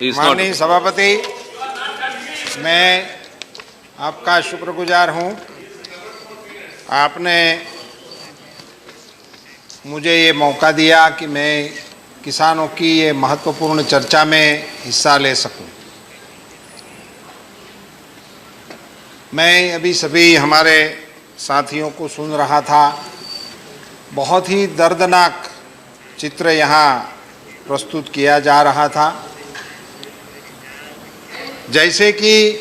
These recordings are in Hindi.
माननीय सभापति, मैं आपका शुक्रगुजार हूं। आपने मुझे ये मौका दिया कि मैं किसानों की ये महत्वपूर्ण चर्चा में हिस्सा ले सकूं। मैं अभी सभी हमारे साथियों को सुन रहा था। बहुत ही दर्दनाक चित्र यहाँ प्रस्तुत किया जा रहा था, जैसे कि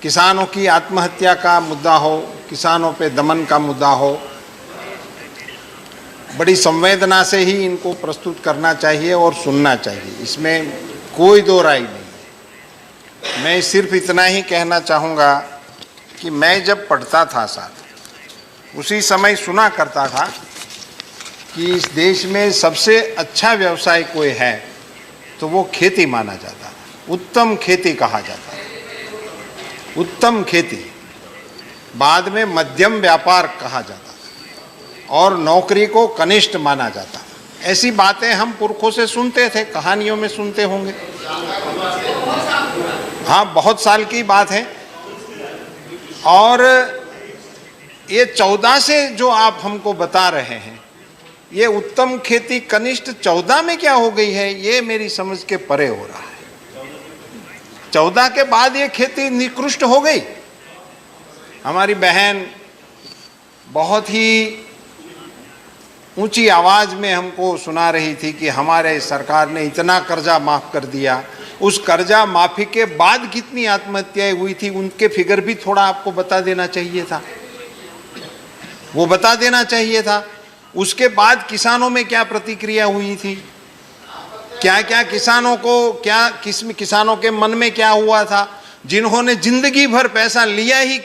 किसानों की आत्महत्या का मुद्दा हो, किसानों पे दमन का मुद्दा हो। बड़ी संवेदना से ही इनको प्रस्तुत करना चाहिए और सुनना चाहिए, इसमें कोई दो राय नहीं। मैं सिर्फ इतना ही कहना चाहूँगा कि मैं जब पढ़ता था साथ, उसी समय सुना करता था कि इस देश में सबसे अच्छा व्यवसाय कोई है तो वो खेती माना जाता है। उत्तम खेती कहा जाता है, उत्तम खेती। बाद में मध्यम व्यापार कहा जाता है और नौकरी को कनिष्ठ माना जाता है। ऐसी बातें हम पुरखों से सुनते थे, कहानियों में सुनते होंगे। हाँ, बहुत साल की बात है। और ये 14 से जो आप हमको बता रहे हैं, ये उत्तम खेती कनिष्ठ 14 में क्या हो गई है, ये मेरी समझ के परे हो रहा है। 14 के बाद ये खेती निकृष्ट हो गई। हमारी बहन बहुत ही ऊंची आवाज में हमको सुना रही थी कि हमारे सरकार ने इतना कर्जा माफ कर दिया। उस कर्जा माफी के बाद कितनी आत्महत्याएं हुई थी, उनके फिगर भी थोड़ा आपको बता देना चाहिए था। वो बता देना चाहिए था। उसके बाद किसानों में क्या प्रतिक्रिया हुई थी, क्या क्या किसानों को, क्या किसानों के मन में क्या हुआ था। जिन्होंने जिंदगी भर पैसा लिया ही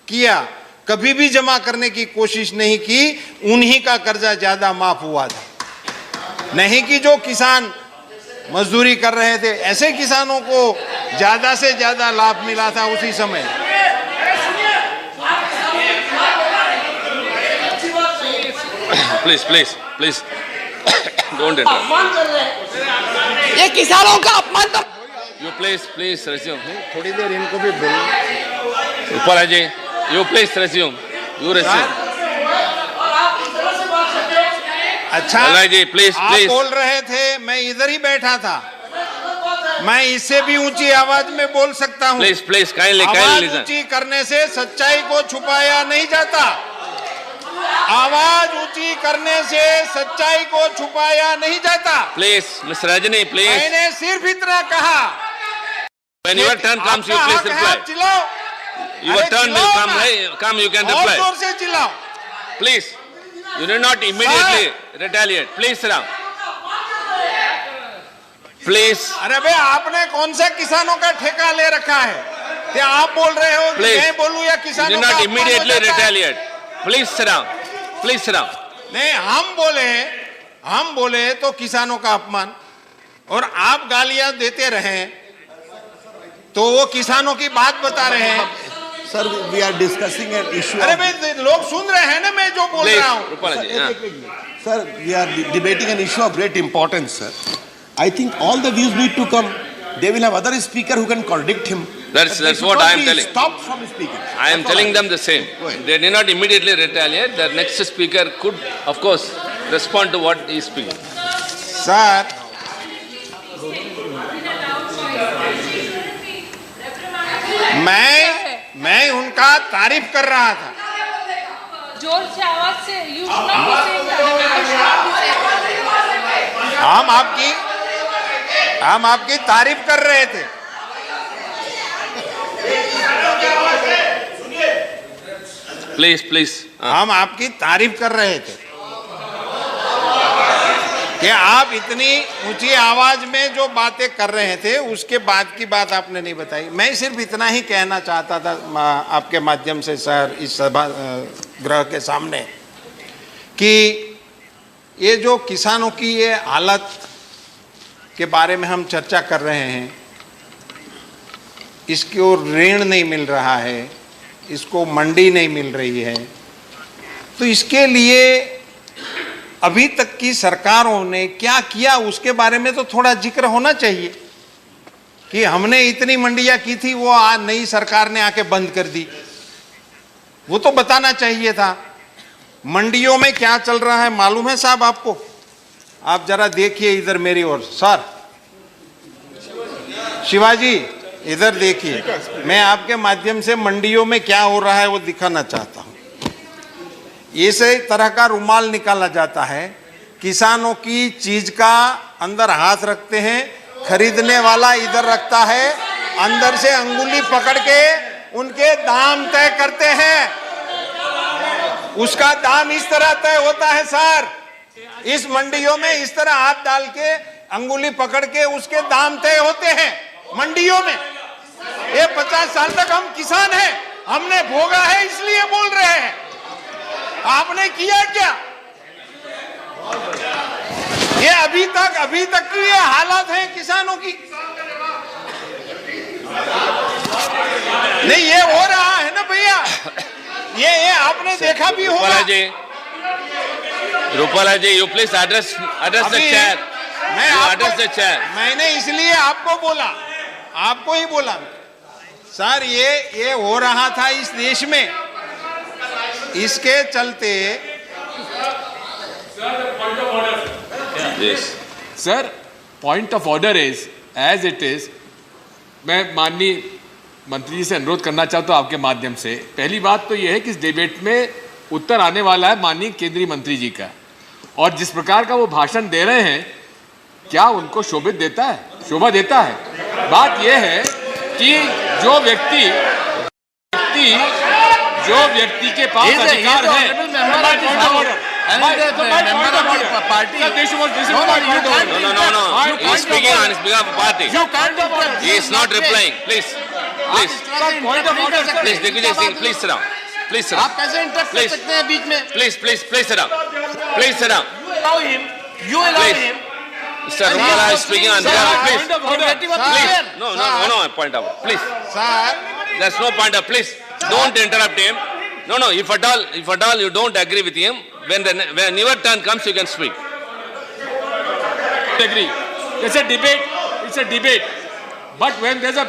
किया, कभी भी जमा करने की कोशिश नहीं की, उन्हीं का कर्जा ज्यादा माफ हुआ था। नहीं कि जो किसान मजदूरी कर रहे थे, ऐसे किसानों को ज्यादा से ज्यादा लाभ मिला था उसी समय। Please please please don't interrupt. ये किसानों का अपमान। You please resume. थोड़ी देर इनको भी बोलो। ऊपर आ जाइए। You please resume. You resume. अच्छा जी, प्लीज आप प्लीज बोल रहे थे, मैं इधर ही बैठा था। मैं इससे भी ऊंची आवाज में बोल सकता हूँ। प्लीज काइंडली आवाज लिसन। ऊंची करने से सच्चाई को छुपाया नहीं जाता। आवाज ऊंची करने से सच्चाई को छुपाया नहीं जाता। Please miss Rajni please. मैंने सिर्फ इतना कहा। When your turn comes, you please reply. चिल्लाओ। Your turn will come. You can और reply. जोर से चिल्लाओ। Please, you need not immediately retaliate. Please, Ram. Please. अरे भाई, आपने कौन सा किसानों का ठेका ले रखा है? क्या आप बोल रहे हो कि मैं बोलूं या You किसानों need का not अपमान हो immediately जाता है? retaliate. Please, Ram. Please, Ram. नहीं, हम बोले तो किसानों का अपमान, और आप गालियां देते रहे तो वो किसानों की बात बता रहे हैं। Sir, we are discussing an issue. अरे भाई, लोग सुन रहे हैं ना मैं जो बोल Please, रहा हूँ। Rupalaji. Sir, we are debating an issue of great importance, sir. I think all the views need to come. They will have other speaker who can contradict him. That's But they should what not I am be telling. Stopped from speaking. I am That's all telling them the same. Go ahead. They did not immediately retaliate. The next speaker could, of course, respond to what he is speaking. Sir, मैं उनका तारीफ कर रहा था। जोर से आवाज से you should not be saying that. हम आपकी तारीफ कर रहे थे। Please. हम आपकी तारीफ कर रहे थे कि आप इतनी ऊंची आवाज में जो बातें कर रहे थे, उसके बाद की बात आपने नहीं बताई। मैं सिर्फ इतना ही कहना चाहता था आपके माध्यम से सर, इस सभा गृह के सामने, कि ये जो किसानों की ये हालत के बारे में हम चर्चा कर रहे हैं, इसको ऋण नहीं मिल रहा है, इसको मंडी नहीं मिल रही है, तो इसके लिए अभी तक की सरकारों ने क्या किया उसके बारे में तो थोड़ा जिक्र होना चाहिए कि हमने इतनी मंडियां की थी, वो आज नई सरकार ने आके बंद कर दी, वो तो बताना चाहिए था। मंडियों में क्या चल रहा है मालूम है साहब आपको? आप जरा देखिए इधर मेरी ओर। सर शिवाजी इधर देखिए, मैं आपके माध्यम से मंडियों में क्या हो रहा है वो दिखाना चाहता हूं। इस तरह का रुमाल निकाला जाता है, किसानों की चीज का अंदर हाथ रखते हैं, खरीदने वाला इधर रखता है, अंदर से अंगुली पकड़ के उनके दाम तय करते हैं। उसका दाम इस तरह तय होता है सर, इस मंडियों में इस तरह हाथ डाल के अंगुली पकड़ के उसके दाम तय होते हैं मंडियों में। ये 50 साल तक हम किसान हैं, हमने भोगा है इसलिए बोल रहे हैं। आपने किया क्या? ये अभी तक की ये हालत है किसानों की। नहीं ये हो रहा है ना भैया, ये आपने देखा भी होगा। रूपाला जी, you please address the chair. मैं address the chair. मैंने इसलिए आपको बोला, आपको ही बोला सर, ये हो रहा था इस देश में, इसके चलते। Yes. Sir point of order is as it is. मैं माननीय मंत्री जी से अनुरोध करना चाहता हूँ आपके माध्यम से। पहली बात तो यह है कि इस डिबेट में उत्तर आने वाला है माननीय केंद्रीय मंत्री जी का, और जिस प्रकार का वो भाषण दे रहे हैं क्या उनको शोभा देता है? बात यह है कि जो व्यक्ति के पास अधिकार है, No. He is speaking on his behalf of party. He is not replying. Please. Please, Digvijay Singh, please sit down. आप कैसे इंटरप्ट कर सकते हैं बीच में? Please sit down. You allow him. Mr. Rupala is speaking on behalf of, please. No, point out. Please. Sir There's no point out. Please, don't interrupt him. No, if at all you don't agree with him, when your turn comes, you can speak. agree. It's a debate. But when there's a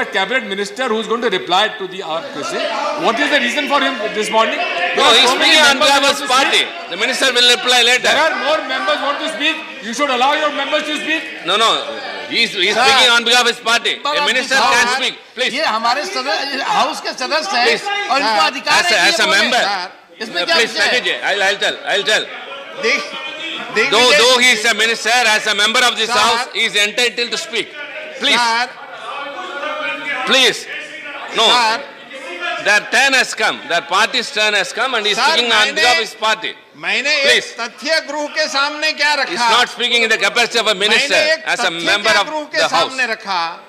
cabinet minister who's going to reply to the question, what is the reason for him responding? No, he's speaking on behalf of his party. The minister will reply later. There are more members want to speak. You should allow your members to speak. No, he's speaking on behalf of his party. A minister can speak. Please. ये हमारे हाउस के सदस्य हैं और इनको अधिकार है As a member. इसमें क्या Please, I'll tell. देख Though he is a minister, as a member of this house, he is entitled to speak. Please. No. Their turn has come. Their party's turn has come, and he is speaking on behalf of his party. मैंने एक तथ्य गृह के सामने क्या रखा? He is not speaking in the capacity of a minister, as a member of the house. सामने रखा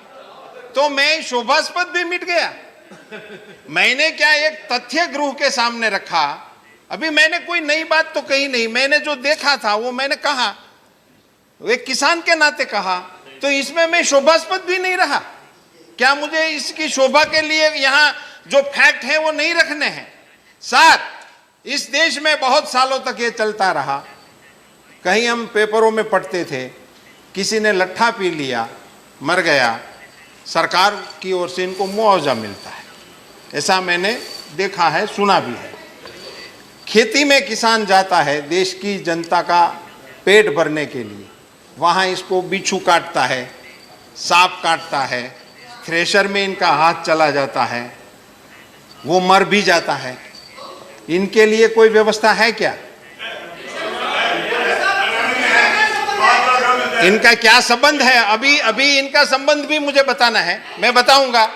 तो मैं शोभास्पद भी मिट गया। मैंने क्या एक तथ्य गृह के सामने रखा? अभी मैंने कोई नई बात तो कही नहीं, मैंने जो देखा था वो मैंने कहा, एक किसान के नाते कहा, तो इसमें मैं शोभास्पद भी नहीं रहा। क्या मुझे इसकी शोभा के लिए यहाँ जो फैक्ट है वो नहीं रखने हैं? सर, इस देश में बहुत सालों तक ये चलता रहा। कहीं हम पेपरों में पढ़ते थे, किसी ने लट्ठा पी लिया, मर गया, सरकार की ओर से इनको मुआवजा मिलता है। ऐसा मैंने देखा है, सुना भी है। खेती में किसान जाता है देश की जनता का पेट भरने के लिए, वहाँ इसको बिच्छू काटता है, सांप काटता है, थ्रेशर में इनका हाथ चला जाता है, वो मर भी जाता है। इनके लिए कोई व्यवस्था है क्या? इनका क्या संबंध है? अभी इनका संबंध भी मुझे बताना है। मैं बताऊंगा।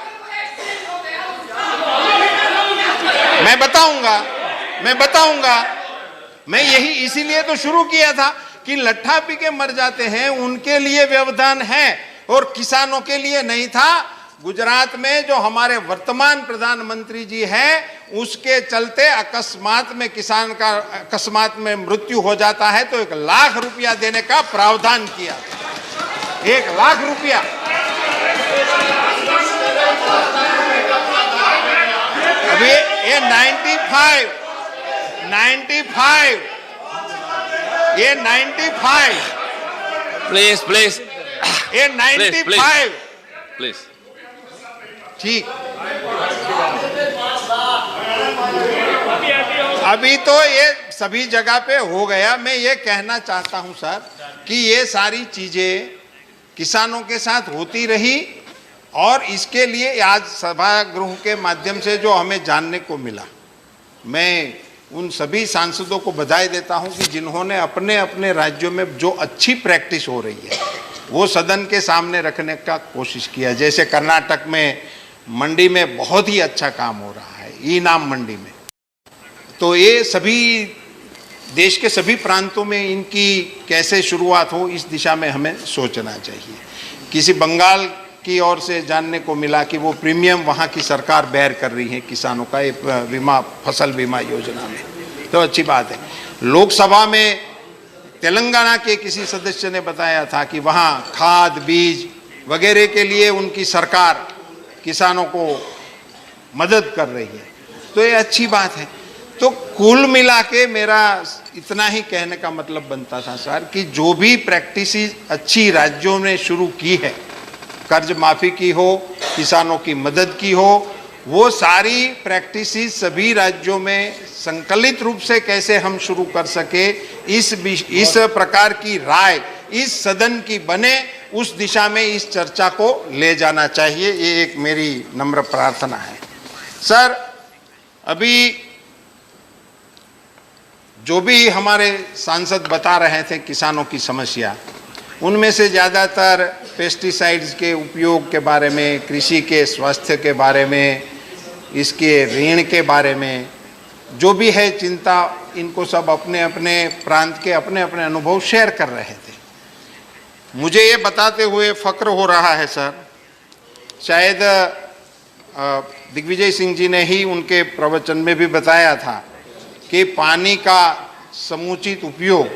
मैं यही इसीलिए तो शुरू किया था कि लट्ठा पी के मर जाते हैं उनके लिए व्यवधान है और किसानों के लिए नहीं था। गुजरात में जो हमारे वर्तमान प्रधानमंत्री जी हैं, उसके चलते अकस्मात में किसान का अकस्मात में मृत्यु हो जाता है तो 1 लाख रुपया देने का प्रावधान किया। 1 लाख रुपया। अभी ये 95 ये 95, Please, please, ये please, 95, please. ठीक। अभी तो ये सभी जगह पे हो गया। मैं ये कहना चाहता हूं सर कि ये सारी चीजें किसानों के साथ होती रही और इसके लिए आज सभागृह के माध्यम से जो हमें जानने को मिला, मैं उन सभी सांसदों को बधाई देता हूं कि जिन्होंने अपने अपने राज्यों में जो अच्छी प्रैक्टिस हो रही है वो सदन के सामने रखने का कोशिश किया। जैसे कर्नाटक में मंडी में बहुत ही अच्छा काम हो रहा है, ई नाम मंडी में। तो ये सभी देश के सभी प्रांतों में इनकी कैसे शुरुआत हो, इस दिशा में हमें सोचना चाहिए। किसी बंगाल की ओर से जानने को मिला कि वो प्रीमियम वहाँ की सरकार बेयर कर रही है किसानों का एक बीमा, फसल बीमा योजना में, तो अच्छी बात है। लोकसभा में तेलंगाना के किसी सदस्य ने बताया था कि वहाँ खाद बीज वगैरह के लिए उनकी सरकार किसानों को मदद कर रही है, तो ये अच्छी बात है। तो कुल मिला के मेरा इतना ही कहने का मतलब बनता था सर कि जो भी प्रैक्टिस अच्छी राज्यों ने शुरू की है, कर्ज माफी की हो, किसानों की मदद की हो, वो सारी प्रैक्टिस सभी राज्यों में संकलित रूप से कैसे हम शुरू कर सके, इस प्रकार की राय इस सदन की बने, उस दिशा में इस चर्चा को ले जाना चाहिए। ये एक मेरी नम्र प्रार्थना है। सर, अभी जो भी हमारे सांसद बता रहे थे किसानों की समस्या, उनमें से ज़्यादातर पेस्टिसाइड्स के उपयोग के बारे में, कृषि के स्वास्थ्य के बारे में, इसके ऋण के बारे में जो भी है चिंता, इनको सब अपने अपने प्रांत के अपने अपने अनुभव शेयर कर रहे थे। मुझे ये बताते हुए फक्र हो रहा है सर, शायद दिग्विजय सिंह जी ने ही उनके प्रवचन में भी बताया था कि पानी का समुचित उपयोग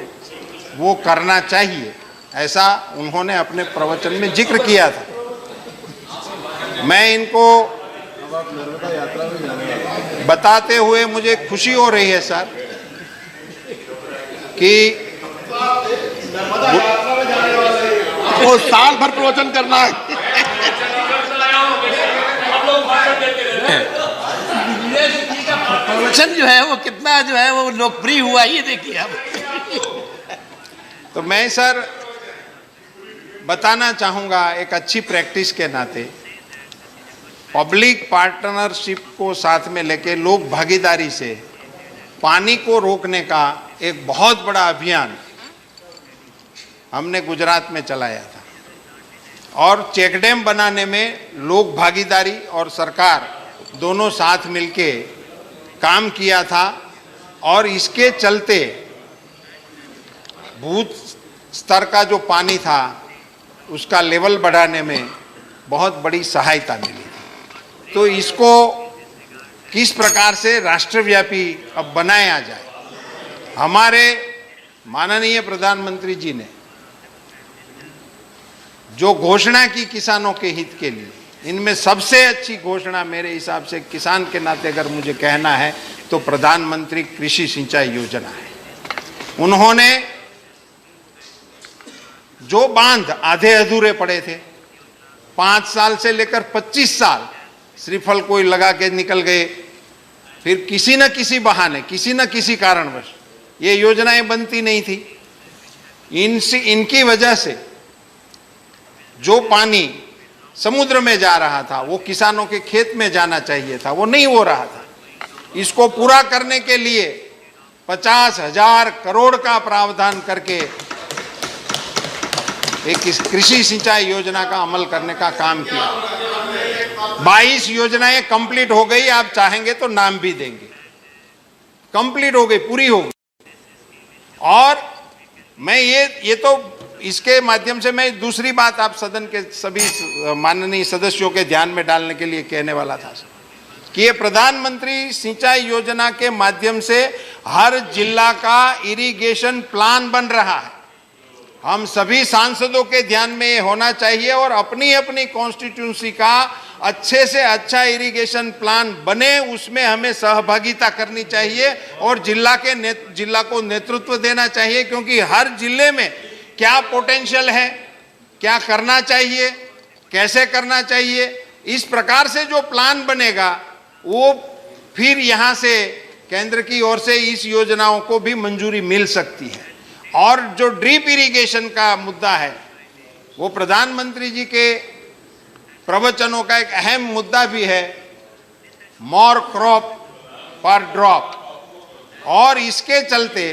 वो करना चाहिए, ऐसा उन्होंने अपने प्रवचन में जिक्र किया था। मैं इनको बताते हुए मुझे खुशी हो रही है सर कि वो साल भर प्रवचन करना है। प्रवचन जो है वो कितना जो है वो लोकप्रिय हुआ, ये देखिए आप। तो मैं सर बताना चाहूँगा एक अच्छी प्रैक्टिस के नाते, पब्लिक पार्टनरशिप को साथ में लेके लोक भागीदारी से पानी को रोकने का एक बहुत बड़ा अभियान हमने गुजरात में चलाया था और चेक डैम बनाने में लोक भागीदारी और सरकार दोनों साथ मिलके काम किया था और इसके चलते भूत स्तर का जो पानी था उसका लेवल बढ़ाने में बहुत बड़ी सहायता मिली थी। तो इसको किस प्रकार से राष्ट्रव्यापी अब बनाया जाए, हमारे माननीय प्रधानमंत्री जी ने जो घोषणा की किसानों के हित के लिए, इनमें सबसे अच्छी घोषणा मेरे हिसाब से किसान के नाते अगर मुझे कहना है तो प्रधानमंत्री कृषि सिंचाई योजना है। उन्होंने जो बांध आधे अधूरे पड़े थे, 5 साल से लेकर 25 साल श्रीफल कोई लगा के निकल गए, फिर किसी न किसी बहाने, किसी न किसी कारणवश ये योजनाएं बनती नहीं थी। इनकी वजह से जो पानी समुद्र में जा रहा था वो किसानों के खेत में जाना चाहिए था, वो नहीं हो रहा था। इसको पूरा करने के लिए 50,000 करोड़ का प्रावधान करके एक कृषि सिंचाई योजना का अमल करने का काम किया। 22 योजनाएं कंप्लीट हो गई, आप चाहेंगे तो नाम भी देंगे, कंप्लीट हो गई, पूरी हो गई। और मैं ये तो इसके माध्यम से मैं दूसरी बात आप सदन के सभी माननीय सदस्यों के ध्यान में डालने के लिए कहने वाला था कि ये प्रधानमंत्री सिंचाई योजना के माध्यम से हर जिला का इरिगेशन प्लान बन रहा है। हम सभी सांसदों के ध्यान में ये होना चाहिए और अपनी अपनी कॉन्स्टिट्यूंसी का अच्छे से अच्छा इरिगेशन प्लान बने, उसमें हमें सहभागिता करनी चाहिए और जिला को नेतृत्व देना चाहिए, क्योंकि हर जिले में क्या पोटेंशियल है, क्या करना चाहिए, कैसे करना चाहिए, इस प्रकार से जो प्लान बनेगा वो फिर यहाँ से केंद्र की ओर से इस योजनाओं को भी मंजूरी मिल सकती है। और जो ड्रिप इरिगेशन का मुद्दा है वो प्रधानमंत्री जी के प्रवचनों का एक अहम मुद्दा भी है, मोर क्रॉप पर ड्रॉप, और इसके चलते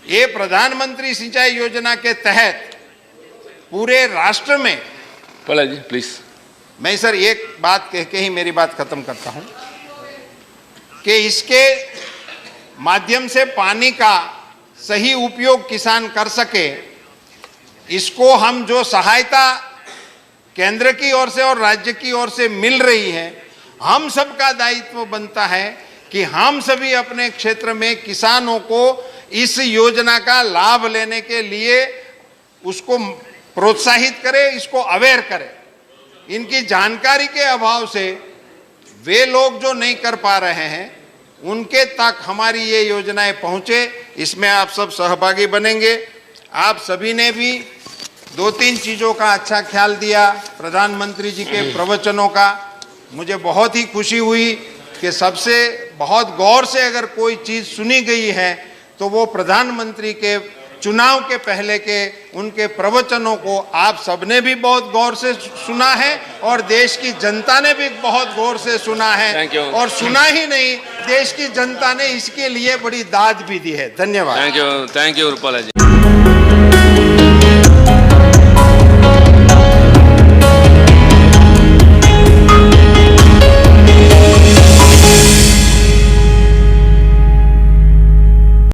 ये प्रधानमंत्री सिंचाई योजना के तहत पूरे राष्ट्र में, पला जी प्लीज। मैं सर एक बात कह के ही मेरी बात खत्म करता हूं कि इसके माध्यम से पानी का सही उपयोग किसान कर सके, इसको हम जो सहायता केंद्र की ओर से और राज्य की ओर से मिल रही है, हम सबका दायित्व बनता है कि हम सभी अपने क्षेत्र में किसानों को इस योजना का लाभ लेने के लिए उसको प्रोत्साहित करें, इसको अवेयर करें। इनकी जानकारी के अभाव से वे लोग जो नहीं कर पा रहे हैं उनके तक हमारी ये योजनाएं पहुंचे, इसमें आप सब सहभागी बनेंगे। आप सभी ने भी 2-3 चीज़ों का अच्छा ख्याल दिया प्रधानमंत्री जी के प्रवचनों का। मुझे बहुत ही खुशी हुई कि सबसे बहुत गौर से अगर कोई चीज़ सुनी गई है तो वो प्रधानमंत्री के चुनाव के पहले के उनके प्रवचनों को आप सबने भी बहुत गौर से सुना है और देश की जनता ने भी बहुत गौर से सुना है। Thank you. और सुना ही नहीं, देश की जनता ने इसके लिए बड़ी दाद भी दी है। धन्यवाद। Thank you Rupala ji.